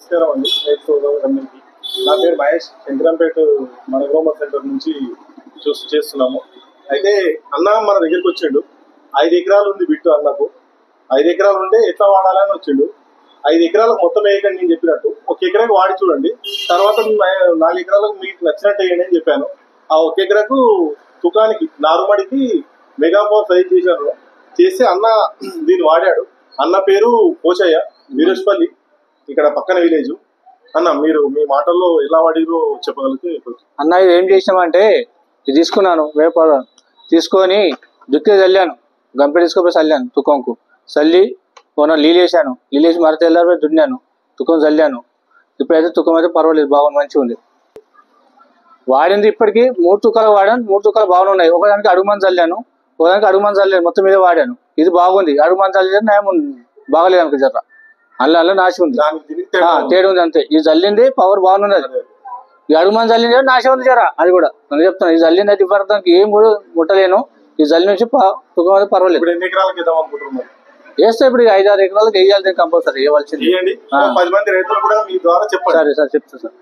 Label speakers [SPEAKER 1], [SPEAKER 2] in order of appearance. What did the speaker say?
[SPEAKER 1] నమస్కారం అండి. నా పేరు మహేష్. శంకరంపేట మనగ్రోమర్ సెంటర్ నుంచి చేస్తున్నాము. అయితే అన్న మన దగ్గరికి వచ్చిండు. 5 ఎకరాలు ఉంది బిట్టు అన్నకు. 5 ఎకరాలు ఉంటే ఎట్లా వాడాలని వచ్చిండు. 5 ఎకరాలకు మొత్తం వేయకండి నేను చెప్పినట్టు. 1 ఎకరాకు వాడి చూడండి, తర్వాత 4 ఎకరాలకు మీకు నచ్చినట్టు వేయండి అని చెప్పాను. ఆ 1 ఎకరాకు తుకానికి నారుమడికి మెగాపవర్ సైజ్ చేశాను. చేస్తే అన్న దీన్ని వాడాడు. అన్న పేరు పోచయ్య, వీరేష్పల్లి, ఇక్కడ పక్కన విలేజ్. అన్న మీరు మీ మాటల్లో ఎలా వాడిరో చెప్పగలిగితే.
[SPEAKER 2] అన్న ఇది ఏం చేసినామంటే, ఇది తీసుకున్నాను వేప తీసుకొని దుక్కి చల్లాను, గంపె తీసుకుపోయి చల్లాను, తుకంకు చల్లి ఓనా నీళ్ళేసాను, నీళ్ళేసి మర తెల్లారి దున్నాను, తుకం చల్లాను. ఇప్పుడైతే తుకం అయితే పర్వాలేదు, బాగుంది, మంచిగా ఉంది. వాడింది ఇప్పటికీ 3 తుకాలు వాడాను. 3 తుకాలు బాగున్నాయి. ఒకదానికి అడుగుమని చల్లాను, ఒకదానికి అడుగుమని చల్లాను, మొత్తం మీద వాడాను. ఇది బాగుంది. అడుగుమని చల్లేదు నయం బాగలేదు అనుకో, జర్ర అల్ల నాశి ఉంది, తేడా ఉంది అంతే. ఇది చల్లింది పవర్ బాగుంది. అది ఈ అడుగుమని చల్లింది నాశం ఉంది జర, అది కూడా నేను చెప్తాను. ఇది చల్లింది అయితే ఇవ్వడానికి ఏం కూడా ముట్టలేను. ఈ చల్లి నుంచి తుకం అయితే పర్వాలేదు. వేస్తే ఇప్పుడు 5-6 ఎకరాలకు వేయాలి కంపల్సరీ, వేయవలసింది.
[SPEAKER 1] 10 మంది రైతులు కూడా మీ ద్వారా చెప్పండి.
[SPEAKER 2] సరే సార్, చెప్తా సార్.